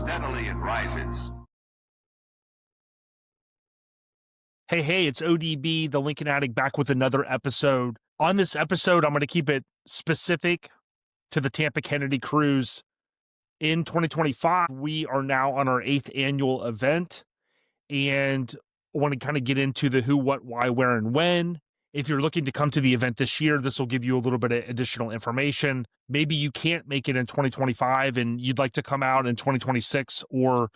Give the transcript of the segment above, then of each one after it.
Steadily it rises. Hey, it's ODB, the Lincoln Addict, back with another episode. On this episode, I'm going to keep it specific to the Tampa Kennedy Cruise. In 2025, we are now on our 8th annual event, and I want to kind of get into the who, what, why, where, and when. If you're looking to come to the event this year, this will give you a little bit of additional information. Maybe you can't make it in 2025 and you'd like to come out in 2026 or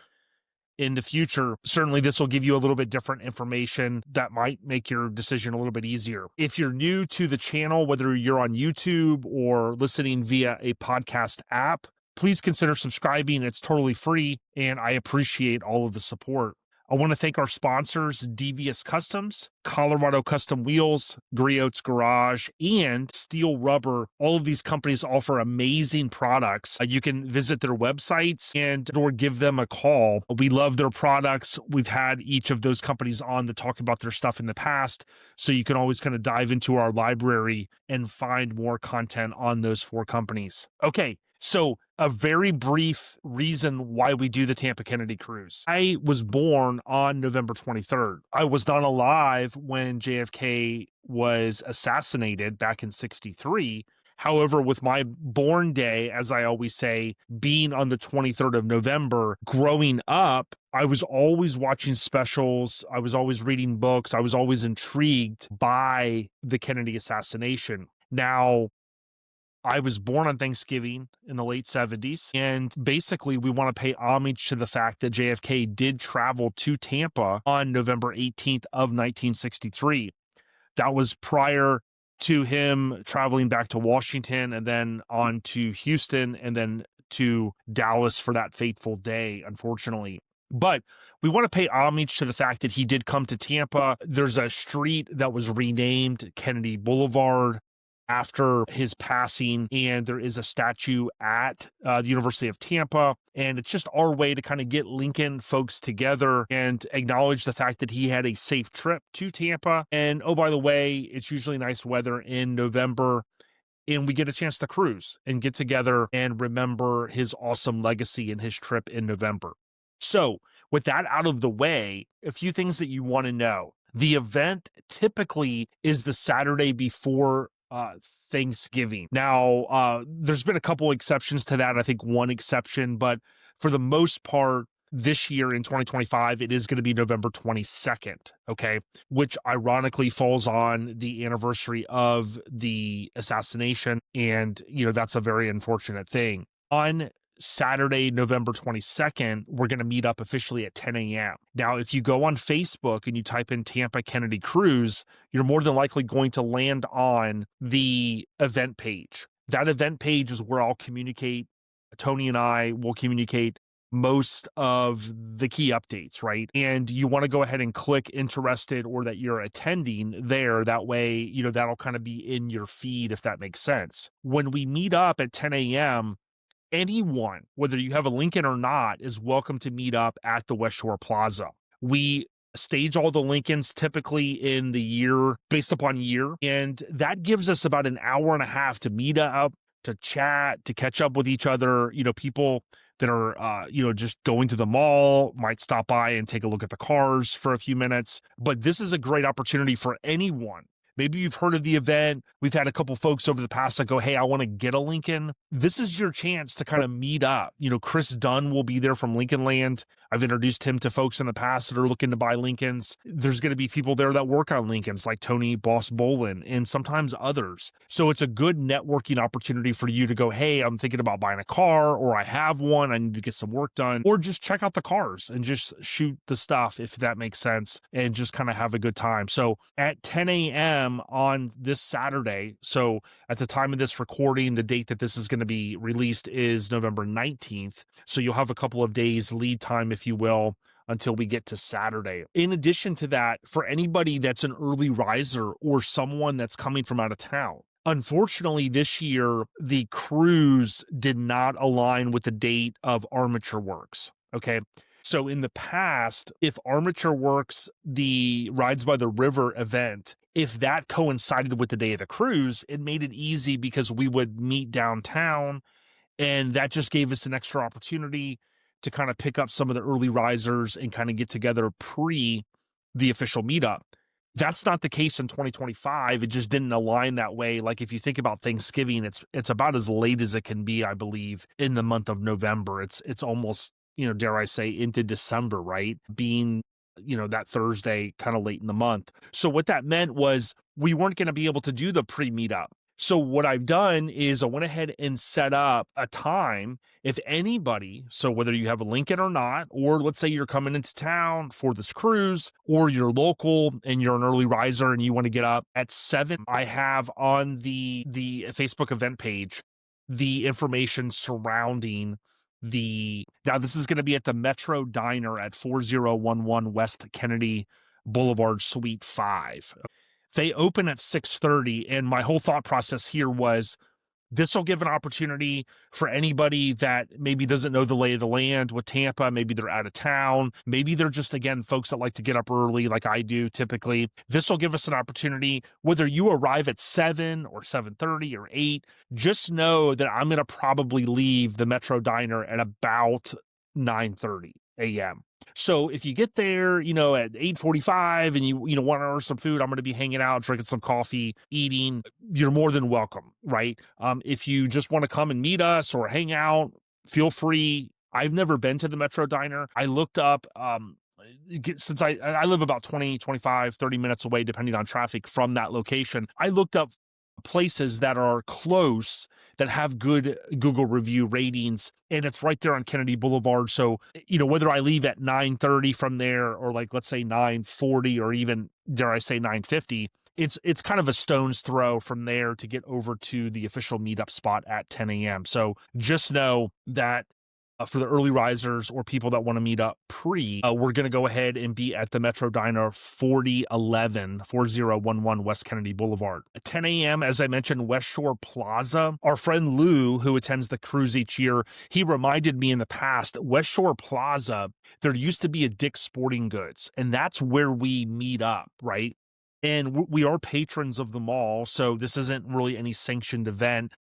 in the future. Certainly this will give you a little bit different information that might make your decision a little bit easier. If you're new to the channel, whether you're on YouTube or listening via a podcast app, please consider subscribing. It's totally free, and I appreciate all of the support. I want to thank our sponsors, Devious Customs, Colorado Custom Wheels, Griot's Garage, and Steel Rubber. All of these companies offer amazing products. You can visit their websites and or give them a call. We love their products. We've had each of those companies on to talk about their stuff in the past, so you can always kind of dive into our library and find more content on those 4 companies. Okay. So a very brief reason why we do the Tampa Kennedy Cruise. I was born on November 23rd. I was not alive when JFK was assassinated back in 1963. However, with my born day, as I always say, being on the 23rd of November, growing up, I was always watching specials. I was always reading books. I was always intrigued by the Kennedy assassination. Now, I was born on Thanksgiving in the late 70s, and basically we want to pay homage to the fact that JFK did travel to Tampa on November 18th of 1963. That was prior to him traveling back to Washington and then on to Houston and then to Dallas for that fateful day, unfortunately. But we want to pay homage to the fact that he did come to Tampa. There's a street that was renamed Kennedy Boulevard after his passing, and there is a statue at the University of Tampa, and it's just our way to kind of get Lincoln folks together and acknowledge the fact that he had a safe trip to Tampa. And oh, by the way, it's usually nice weather in November, and we get a chance to cruise and get together and remember his awesome legacy and his trip in November. So with that out of the way, a few things that you want to know. The event typically is the Saturday before Thanksgiving. Now, there's been a couple exceptions to that. I think one exception, but for the most part, this year in 2025, it is going to be November 22nd, okay, which ironically falls on the anniversary of the assassination. And, that's a very unfortunate thing. On Saturday, November 22nd, we're going to meet up officially at 10 a.m. Now, if you go on Facebook and you type in Tampa Kennedy Cruise, you're more than likely going to land on the event page. That event page is where I'll communicate. Tony and I will communicate most of the key updates, right? And you want to go ahead and click interested or that you're attending there. That way, that'll kind of be in your feed, if that makes sense. When we meet up at 10 a.m., anyone, whether you have a Lincoln or not, is welcome to meet up at the West Shore Plaza. We stage all the Lincolns typically in the year, based upon year, and that gives us about an hour and a half to meet up, to chat, to catch up with each other. People that are, just going to the mall might stop by and take a look at the cars for a few minutes. But this is a great opportunity for anyone. Maybe you've heard of the event. We've had a couple folks over the past that go, hey, I want to get a Lincoln. This is your chance to kind of meet up. Chris Dunn will be there from Lincoln Land. I've introduced him to folks in the past that are looking to buy Lincolns. There's going to be people there that work on Lincolns like Tony Boss Bolin and sometimes others. So it's a good networking opportunity for you to go, hey, I'm thinking about buying a car, or I have one, I need to get some work done, or just check out the cars and just shoot the stuff, if that makes sense, and just kind of have a good time. So at 10 a.m. on this Saturday, so at the time of this recording, the date that this is going to be released is November 19th. So you'll have a couple of days lead time, if you will, until we get to Saturday. In addition to that, for anybody that's an early riser or someone that's coming from out of town, unfortunately, this year, the cruise did not align with the date of Armature Works. Okay. So in the past, if Armature Works, the Rides by the River event, if that coincided with the day of the cruise, it made it easy because we would meet downtown, and that just gave us an extra opportunity to kind of pick up some of the early risers and kind of get together pre the official meetup. That's not the case in 2025. It just didn't align that way. Like if you think about Thanksgiving, it's about as late as it can be, I believe, in the month of November. It's almost, dare I say, into December, right? Being, that Thursday kind of late in the month. So what that meant was we weren't going to be able to do the pre-meetup. So what I've done is I went ahead and set up a time. If anybody, so whether you have a Lincoln or not, or let's say you're coming into town for this cruise, or you're local and you're an early riser and you want to get up at 7, I have on the Facebook event page the information surrounding now this is going to be at the Metro Diner at 4011 West Kennedy Boulevard, Suite 5. They open at 6:30, and my whole thought process here was this will give an opportunity for anybody that maybe doesn't know the lay of the land with Tampa. Maybe they're out of town. Maybe they're just, again, folks that like to get up early like I do typically. This will give us an opportunity, whether you arrive at 7 or 7:30 or 8, just know that I'm going to probably leave the Metro Diner at about 9:30 a.m. So if you get there, at 8:45 and you want to order some food, I'm going to be hanging out, drinking some coffee, eating. You're more than welcome, right? If you just want to come and meet us or hang out, feel free. I've never been to the Metro Diner. I looked up, since I live about 20, 25, 30 minutes away, depending on traffic from that location. I looked up places that are close that have good Google review ratings, and it's right there on Kennedy Boulevard. So, whether I leave at 9:30 from there or like, let's say 9:40 or even, dare I say 9:50, it's kind of a stone's throw from there to get over to the official meetup spot at 10 a.m. So just know that for the early risers or people that want to meet up we're going to go ahead and be at the Metro Diner 4011 West Kennedy Boulevard. At 10 a.m., as I mentioned, West Shore Plaza. Our friend Lou, who attends the cruise each year, he reminded me in the past, West Shore Plaza, there used to be Addict Sporting Goods, and that's where we meet up, right? And we are patrons of the mall, so this isn't really any sanctioned event.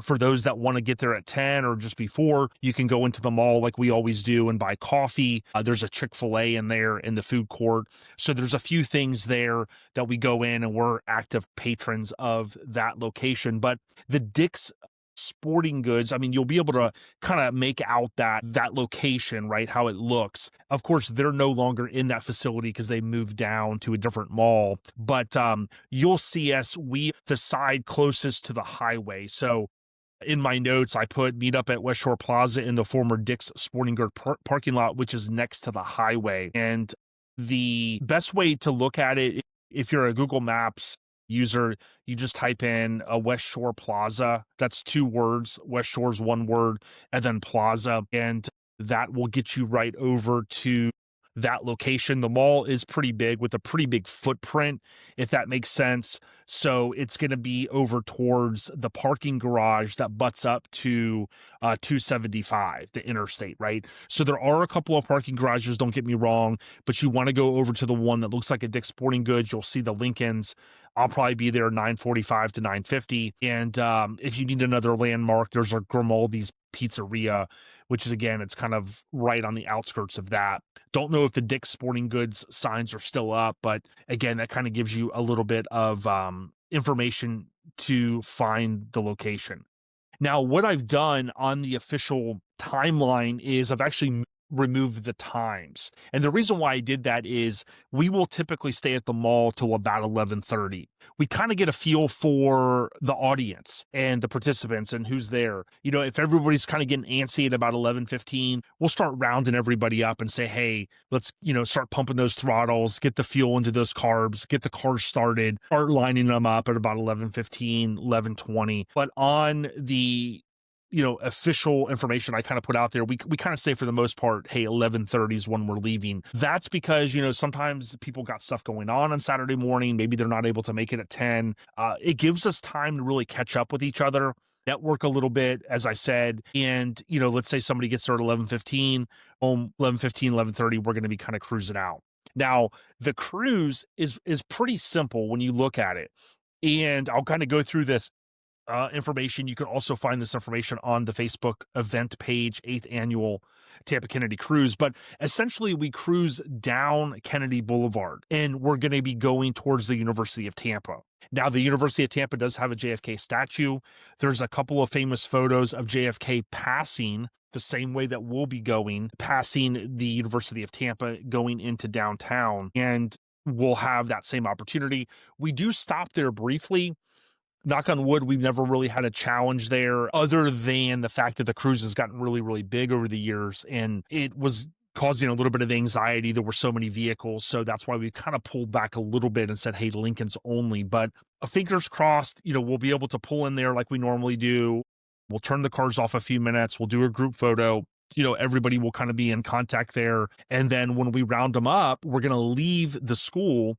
For those that want to get there at 10 or just before, you can go into the mall like we always do and buy coffee. There's a Chick-fil-A in there in the food court. So there's a few things there that we go in, and we're active patrons of that location. But the Dick's Sporting Goods, you'll be able to kind of make out that location, right? How it looks. Of course, they're no longer in that facility because they moved down to a different mall. But you'll see us, the side closest to the highway. So in my notes, I put meet up at West Shore Plaza in the former Dick's Sporting Goods parking lot, which is next to the highway. And the best way to look at it, if you're a Google Maps user, you just type in a West Shore Plaza. That's 2 words. West Shore's 1 word, and then Plaza. And that will get you right over to that location. The mall is pretty big with a pretty big footprint, if that makes sense. So it's going to be over towards the parking garage that butts up to 275, the interstate, right? So there are a couple of parking garages, don't get me wrong, but you want to go over to the one that looks like a Dick's Sporting Goods. You'll see the Lincolns. I'll probably be there 9:45 to 9:50. And if you need another landmark, there's a Grimaldi's Pizzeria, which is, again, it's kind of right on the outskirts of that. Don't know if the Dick's Sporting Goods signs are still up, but again, that kind of gives you a little bit of information to find the location. Now, what I've done on the official timeline is I've actually removed the times. And the reason why I did that is we will typically stay at the mall till about 11:30. We kind of get a feel for the audience and the participants and who's there. If everybody's kind of getting antsy at about 11:15, we'll start rounding everybody up and say, hey, let's, start pumping those throttles, get the fuel into those carbs, get the cars started, start lining them up at about 11:15, 11:20. But on the official information I kind of put out there, we kind of say for the most part, hey, 11:30 is when we're leaving. That's because, sometimes people got stuff going on Saturday morning. Maybe they're not able to make it at 10. It gives us time to really catch up with each other, network a little bit, as I said. And, let's say somebody gets there at 11:15, 11:15, 11:30, we're going to be kind of cruising out. Now, the cruise is pretty simple when you look at it. And I'll kind of go through this information. You can also find this information on the Facebook event page, 8th annual Tampa Kennedy Cruise. But essentially, we cruise down Kennedy Boulevard, and we're going to be going towards the University of Tampa. Now, the University of Tampa does have a JFK statue. There's a couple of famous photos of JFK passing the same way that we'll be going, passing the University of Tampa, going into downtown, and we'll have that same opportunity. We do stop there briefly. Knock on wood, we've never really had a challenge there other than the fact that the cruise has gotten really, really big over the years, and it was causing a little bit of anxiety. There were so many vehicles, so that's why we kind of pulled back a little bit and said, hey, Lincoln's only. But fingers crossed, we'll be able to pull in there like we normally do. We'll turn the cars off a few minutes. We'll do a group photo. Everybody will kind of be in contact there. And then when we round them up, we're going to leave the school.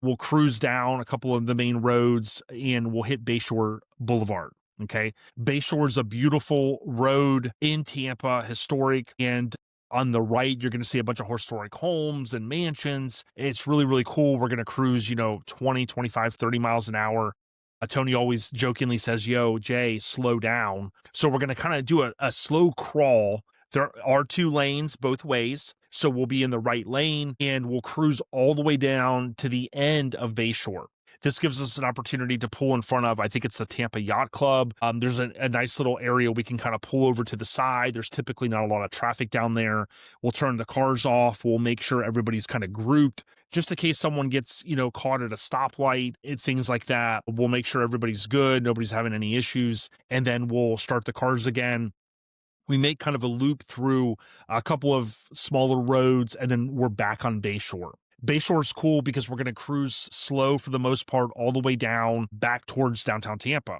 We'll cruise down a couple of the main roads and we'll hit Bayshore Boulevard. Okay. Bayshore is a beautiful road in Tampa, historic. And on the right, you're going to see a bunch of historic homes and mansions. It's really, really cool. We're going to cruise, 20, 25, 30 miles an hour. Tony always jokingly says, yo, Jay, slow down. So we're going to kind of do a slow crawl. There are 2 lanes both ways. So we'll be in the right lane and we'll cruise all the way down to the end of Bayshore. This gives us an opportunity to pull in front of, I think it's the Tampa Yacht Club. There's a nice little area we can kind of pull over to the side. There's typically not a lot of traffic down there. We'll turn the cars off. We'll make sure everybody's kind of grouped just in case someone gets, caught at a stoplight, things like that. We'll make sure everybody's good. Nobody's having any issues. And then we'll start the cars again. We make kind of a loop through a couple of smaller roads, and then we're back on Bayshore. Bayshore is cool because we're going to cruise slow for the most part all the way down back towards downtown Tampa.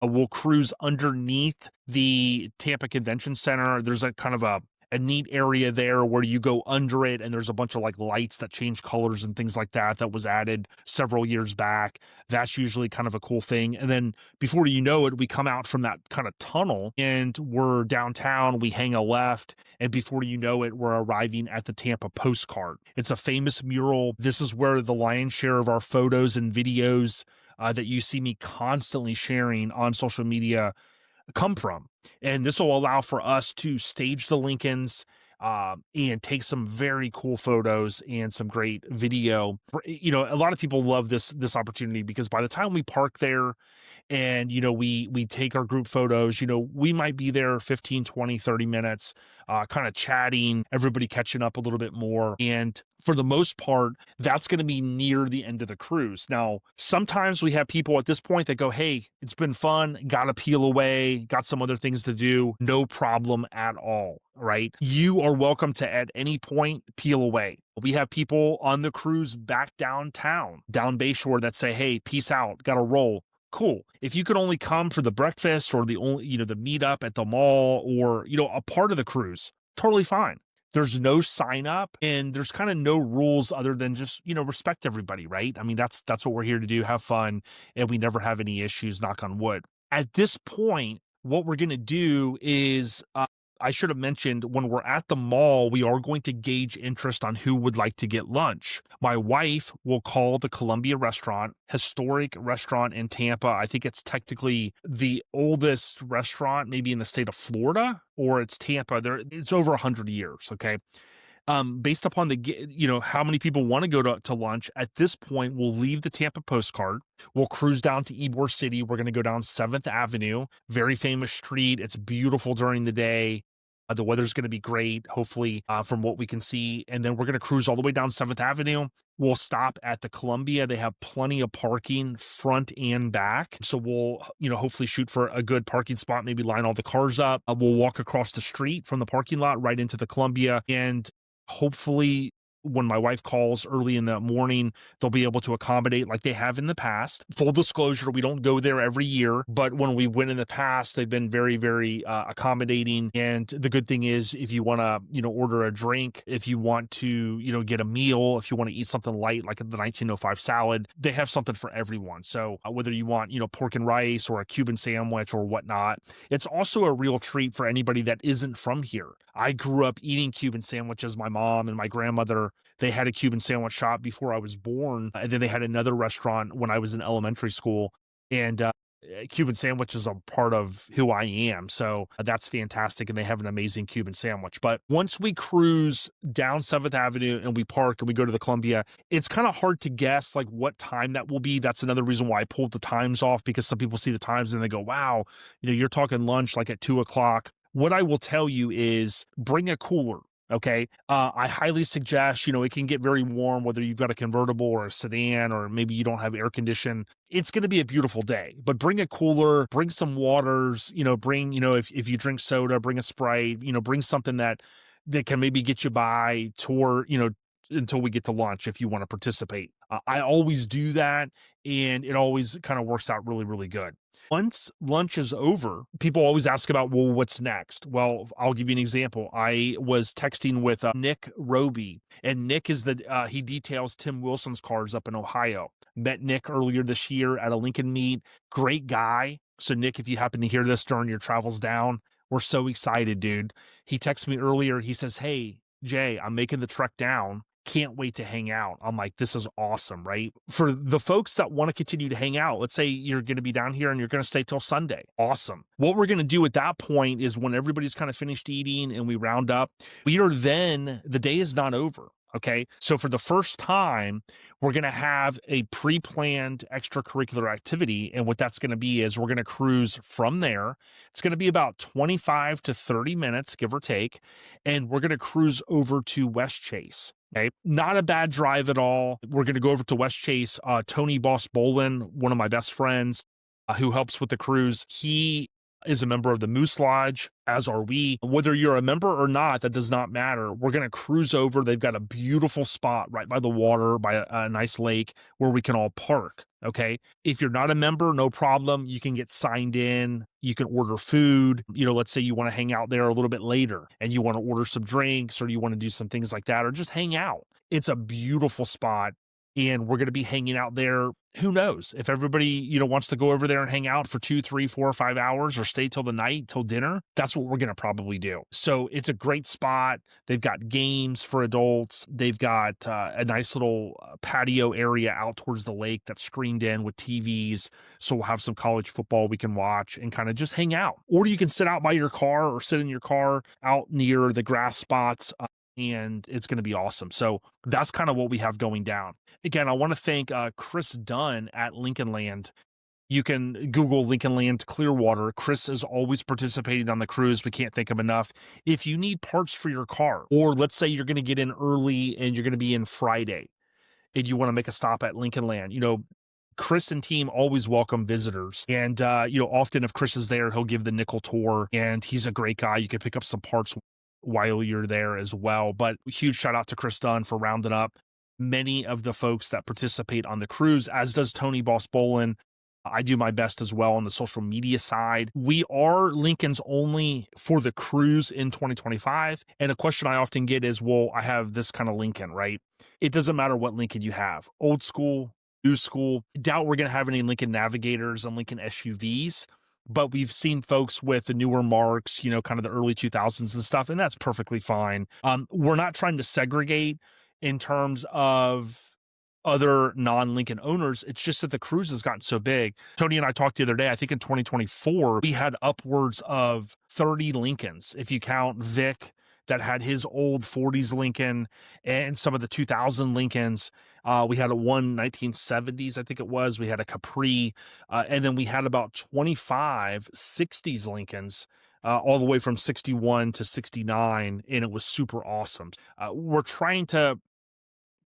We'll cruise underneath the Tampa Convention Center. There's a kind of a neat area there where you go under it, and there's a bunch of like lights that change colors and things like that was added several years back. That's usually kind of a cool thing. And then before you know it, we come out from that kind of tunnel and we're downtown. We hang a left, and before you know it, we're arriving at the Tampa Postcard. It's a famous mural. This is where the lion's share of our photos and videos that you see me constantly sharing on social media come from. And this will allow for us to stage the Lincolns and take some very cool photos and some great video. A lot of people love this opportunity because by the time we park there and, we take our group photos, we might be there 15, 20, 30 minutes, kind of chatting, everybody catching up a little bit more. And for the most part, that's going to be near the end of the cruise. Now, sometimes we have people at this point that go, hey, it's been fun, got to peel away, got some other things to do. No problem at all, right? You are welcome to, at any point, peel away. We have people on the cruise back downtown, down Bayshore, that say, hey, peace out, got to roll. Cool. If you could only come for the breakfast or the meetup at the mall or, a part of the cruise, totally fine. There's no sign up and there's kind of no rules other than just, respect everybody, right? I mean, that's what we're here to do, have fun, and we never have any issues, knock on wood. At this point, what we're going to do is, I should have mentioned, when we're at the mall, we are going to gauge interest on who would like to get lunch. My wife will call the Columbia restaurant, historic restaurant in Tampa. I think it's technically the oldest restaurant maybe in the state of Florida, or it's Tampa. It's over 100 years, okay? Based upon how many people want to go to lunch, at this point, we'll leave the Tampa Postcard. We'll cruise down to Ybor City. We're going to go down 7th Avenue, very famous street. It's beautiful during the day. The weather's going to be great, hopefully, from what we can see. And then we're going to cruise all the way down 7th Avenue. We'll stop at the Columbia. They have plenty of parking front and back. So we'll, hopefully shoot for a good parking spot, maybe line all the cars up. We'll walk across the street from the parking lot right into the Columbia. And hopefully, when my wife calls early in the morning, they'll be able to accommodate like they have in the past. Full disclosure, we don't go there every year, but when we went in the past, they've been very, very accommodating. And the good thing is, if you want to, order a drink, if you want to, get a meal, if you want to eat something light like the 1905 salad, they have something for everyone. So whether you want, pork and rice or a Cuban sandwich or whatnot, it's also a real treat for anybody that isn't from here. I grew up eating Cuban sandwiches. My mom and my grandmother, they had a Cuban sandwich shop before I was born. And then they had another restaurant when I was in elementary school. And Cuban sandwiches are part of who I am. So that's fantastic. And they have an amazing Cuban sandwich. But once we cruise down 7th Avenue and we park and we go to the Columbia, it's kind of hard to guess like what time that will be. That's another reason why I pulled the times off, because some people see the times and they go, wow, you're talking lunch like at 2 o'clock. What I will tell you is bring a cooler. Okay. I highly suggest, it can get very warm, whether you've got a convertible or a sedan, or maybe you don't have air condition. It's going to be a beautiful day, but bring a cooler, bring some waters, bring, if you drink soda, bring a Sprite, bring something that can maybe get you by until we get to lunch if you want to participate. I always do that, and it always kind of works out really, really good. Once lunch is over, people always ask about, well, what's next? Well, I'll give you an example. I was texting with Nick Roby, and Nick is he details Tim Wilson's cars up in Ohio. Met Nick earlier this year at a Lincoln meet. Great guy. So Nick, if you happen to hear this during your travels down, we're so excited, dude. He texted me earlier. He says, hey, Jay, I'm making the trek down. Can't wait to hang out. I'm like, this is awesome, right? For the folks that want to continue to hang out, let's say you're going to be down here and you're going to stay till Sunday. Awesome. What we're going to do at that point is when everybody's kind of finished eating and we round up, the day is not over. Okay. So for the first time, we're going to have a pre-planned extracurricular activity. And what that's going to be is we're going to cruise from there. It's going to be about 25 to 30 minutes, give or take. And we're going to cruise over to West Chase. Okay. Not a bad drive at all. We're going to go over to West Chase. Tony Boss Bolin, one of my best friends who helps with the cruise, he is a member of the Moose Lodge, as are we. Whether you're a member or not, that does not matter. We're going to cruise over. They've got a beautiful spot right by the water, by a nice lake where we can all park. Okay. If you're not a member, no problem. You can get signed in. You can order food. Let's say you want to hang out there a little bit later and you want to order some drinks, or you want to do some things like that, or just hang out. It's a beautiful spot. And we're going to be hanging out there. Who knows if everybody, wants to go over there and hang out for 2, 3, 4, 5 hours, or stay till the night, till dinner. That's what we're going to probably do. So it's a great spot. They've got games for adults. They've got a nice little patio area out towards the lake that's screened in with TVs. So we'll have some college football we can watch and kind of just hang out. Or you can sit out by your car or sit in your car out near the grass spots. And it's going to be awesome. So that's kind of what we have going down. Again, I want to thank Chris Dunn at Lincoln Land. You can Google Lincoln Land Clearwater. Chris is always participating on the cruise. We can't thank him enough. If you need parts for your car, or let's say you're going to get in early and you're going to be in Friday and you want to make a stop at Lincoln Land, Chris and team always welcome visitors. And, often if Chris is there, he'll give the nickel tour, and he's a great guy. You can pick up some parts while you're there as well. But huge shout out to Chris Dunn for rounding up many of the folks that participate on the cruise, as does Tony Boss Bolin. I do my best as well on the social media side. We are Lincoln's only for the cruise in 2025. And a question I often get is, well, I have this kind of Lincoln, right? It doesn't matter what Lincoln you have. Old school, new school. Doubt we're going to have any Lincoln Navigators and Lincoln SUVs. But we've seen folks with the newer marks, kind of the early 2000s and stuff, and that's perfectly fine. We're not trying to segregate in terms of other non-Lincoln owners. It's just that the cruise has gotten so big. Tony and I talked the other day, I think in 2024, we had upwards of 30 Lincolns. If you count Vic, that had his old 40s Lincoln, and some of the 2000 Lincolns. We had a 1970s, I think it was. We had a Capri, and then we had about 25 60s Lincolns, all the way from 61 to 69, and it was super awesome. We're trying to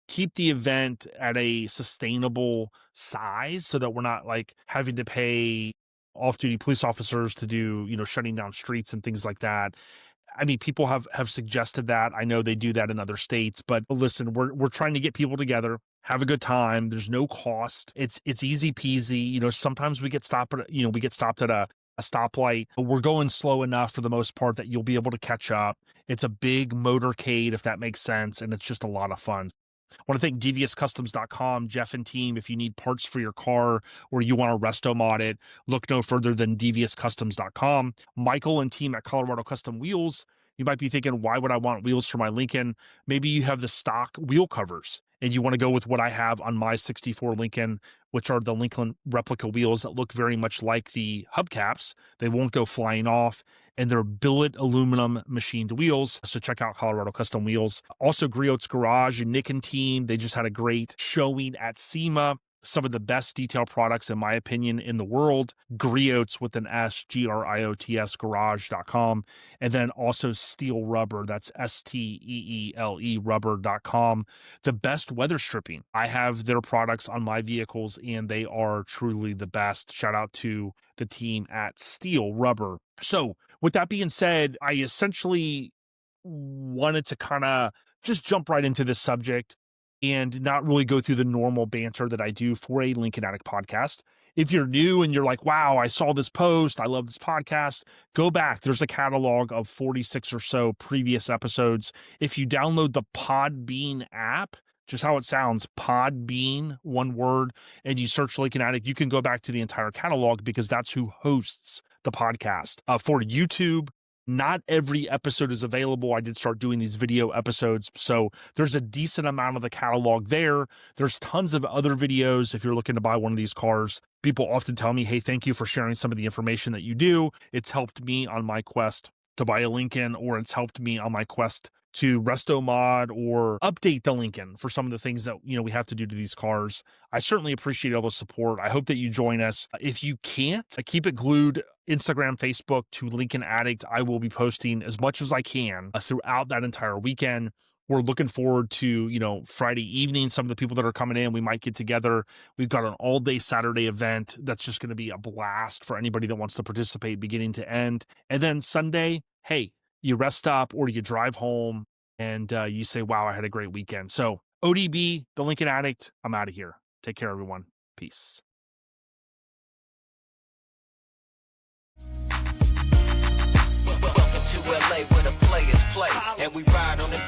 keep the event at a sustainable size so that we're not like having to pay off-duty police officers to do, shutting down streets and things like that. I mean, people have suggested that. I know they do that in other states, but listen, we're trying to get people together, have a good time. There's no cost. It's easy peasy. Sometimes we get stopped at a stoplight. We're going slow enough for the most part that you'll be able to catch up. It's a big motorcade, if that makes sense, and it's just a lot of fun. I want to thank DeviousCustoms.com, Jeff and team. If you need parts for your car or you want to resto mod it, look no further than DeviousCustoms.com. Michael and team at Colorado Custom Wheels. You might be thinking, why would I want wheels for my Lincoln? Maybe you have the stock wheel covers and you want to go with what I have on my 64 Lincoln, which are the Lincoln replica wheels that look very much like the hubcaps. They won't go flying off, and they're billet aluminum machined wheels. So check out Colorado Custom Wheels. Also, Griot's Garage and Nick and team, they just had a great showing at SEMA. Some of the best detail products, in my opinion, in the world. Griot's with an S, Griots, garage.com. And then also Steel Rubber, that's STEELE rubber.com. The best weather stripping. I have their products on my vehicles, and they are truly the best. Shout out to the team at Steel Rubber. So with that being said, I essentially wanted to kind of just jump right into this subject and not really go through the normal banter that I do for a Lincoln Addict podcast. If you're new and you're like, wow, I saw this post, I love this podcast, go back. There's a catalog of 46 or so previous episodes. If you download the Podbean app, just how it sounds, Podbean, one word, and you search Lincoln Addict, you can go back to the entire catalog because that's who hosts the podcast. For YouTube, not every episode is available. I did start doing these video episodes, so there's a decent amount of the catalog there. There's tons of other videos if you're looking to buy one of these cars. People often tell me, hey, thank you for sharing some of the information that you do. It's helped me on my quest to buy a Lincoln, or it's helped me on my quest to resto mod or update the Lincoln for some of the things that, we have to do to these cars. I certainly appreciate all the support. I hope that you join us. If you can't, keep it glued Instagram, Facebook to Lincoln Addict. I will be posting as much as I can throughout that entire weekend. We're looking forward to, Friday evening, some of the people that are coming in, we might get together. We've got an all-day Saturday event that's just going to be a blast for anybody that wants to participate beginning to end. And then Sunday, hey, you rest up or you drive home and you say, wow, I had a great weekend. So ODB, the Lincoln Addict, I'm out of here. Take care, everyone. Peace. Welcome to L.A. where the players play, and we ride on them